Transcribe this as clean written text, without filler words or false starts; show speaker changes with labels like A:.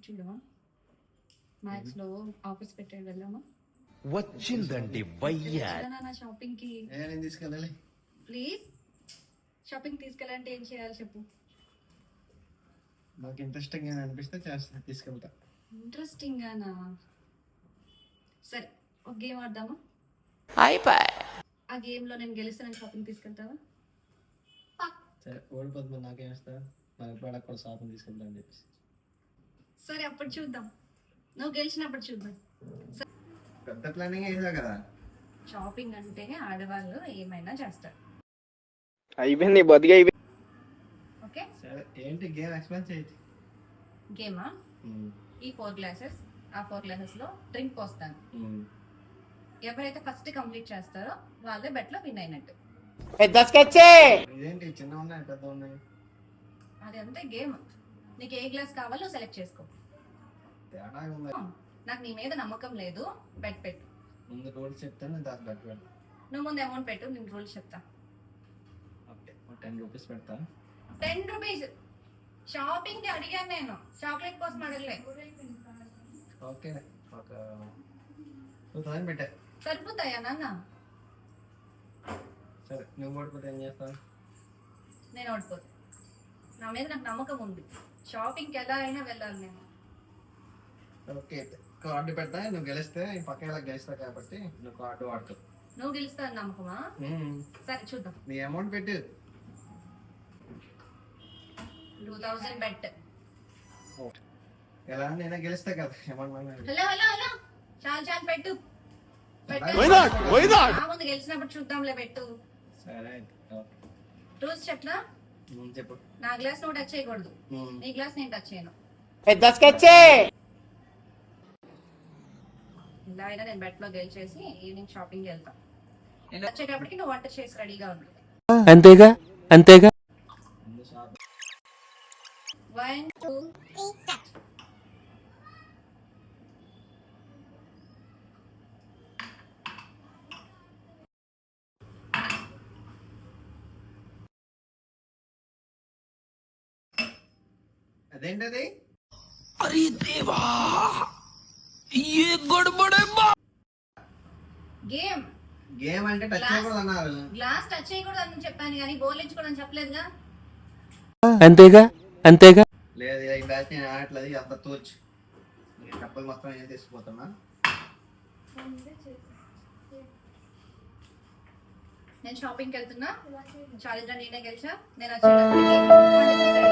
A: చూడమా max లో offers పెట్టాడు వెళ్ళామా
B: వచ్చిందండి వయ్యా
A: నా షాపింగ్ కి
C: నేను తీసుకెళ్ళాలి
A: ప్లీజ్ షాపింగ్ తీసుకెళ్ళాలంటే ఏం చేయాలి చెప్పు
C: నాకు ఇంట్రెస్టింగ్ అని అనిపిస్తే చేస్తా తీసుకెళ్తా
A: ఇంట్రెస్టింగ్ గానా సరే ఒక గేమ్ ఆడదామా
B: అయిపోయి
A: ఆ గేమ్ లో నేను గెలిస్తే నేను షాపింగ్ తీసుకెళ్తావా
C: సరే ఓడిపోతుంది నాకేం ఇస్తా నాకు కూడా కూడా షాపింగ్ తీసుకెళ్తా అని చెప్పేసి
A: సరే అప్పుడు చూద్దాం నువ్వు గెలిచినప్పుడు చూద్దాం
C: పెద్ద ప్లానింగ్ వేసా కదా
A: షాపింగ్ అంటే ఆడవాళ్ళు ఏమైనా చేస్తారు
D: అయిపోయింది బతిగా అయిపోయింది.
A: ఓకే
C: సరే ఏంటి గేమ్ ఎక్స్ప్లెయిన్ చేయొచ్చు
A: గేమా ఈ 4 గ్లాసెస్ ఆ 4 గ్లాసెస్ లో డ్రింక్ పోస్తాను ఎవరైతే ఫస్ట్ కంప్లీట్ చేస్తారో వాళ్ళే బెట్ లో విన్ అయినట్టు
C: ఇదేంటి చిన్న ఉన్నాయి పెద్ద ఉన్నాయి
A: అది అంతే గేమ్ నీకు ఏ గ్లాస్ కావాలో సెలెక్ట్ చేసుకో
C: తేడా ఉంది
A: నాకు నీ మీద నమ్మకం లేదు బెట్ పెట్టు
C: ముందు రూల్స్ చెప్తాను దాని బెట్ పెడతా
A: నువ్వు ముందు అమౌంట్ పెట్టు నేను రూల్స్ చెప్తా
C: ఓకే 10 రూపీస్ పెడతా
A: 10 రూపీస్ షాపింగ్ కి అడిగాను నేను చాక్లెట్ కోసం అడగలే
C: ఓకే ఒక 2000 పెట్టా
A: సరిపోతాయా నాన్న
C: సరే నువ్వు ఓడిపోతే ఏం చేస్తావు
A: నేను ఓడిపోతా నా మీద నాకు నమ్మకం ఉంది షాపింగ్ కి ఎలా అయినా వెళ్ళాలి నేను
C: ఓకే కార్డు పెడతా నువ్వు గెలిస్తే పక్క ఇలా గెలుస్తావు కాబట్టి నువ్వు కార్డు వాడుతావు
A: నువ్వు గెలుస్తావు నమ్మకమా సరే చూద్దాం
C: నీ అమౌంట్ పెట్టు
A: 2000 బెట్
C: ఎలా నేనే గెలిస్తా కదా అమౌంట్
A: హలో హలో హలో చాలు పెట్టు ముందు గెలిచినప్పుడు చూద్దాంలే పెట్టు
C: సరే
A: రూల్స్ చెప్పనా
C: చెప్పు
A: నా గ్లాస్ నువ్వు టచ్ చేయకూడదు నీ గ్లాస్ నేను టచ్ చేయను ఇలా అయినా నేను బెట్ లో గెలిచేసి ఈవినింగ్ షాపింగ్ వెళ్తా వచ్చేటప్పటికి నువ్వు వంట చేసి రెడీగా ఉంది
B: అంతేగా అంతేగా
A: 1 2 3
C: అదేంటది
B: అరే దేవా ఏ గొడబడే
A: గేమ్
C: గేమ్ అంటే టచ్ చేయకూడదు అన్నారు
A: గ్లాస్ టచ్ చేయకూడదు అని చెప్పాను కానీ బౌల్ ఇచ్చుకోవడం చెప్పలేదుగా
B: అంతేగా అంతేగా
C: లేదు ఈ బ్యాచ్ నేను ఆడట్లేదు అంత తోచు కప్పలు మొత్తం ఏం తీసుకుపోతున్నా
A: నేను షాపింగ్కి వెళ్తున్నా ఛాలెంజ్ నేనే గెలిచా నేను వచ్చేటప్పటికి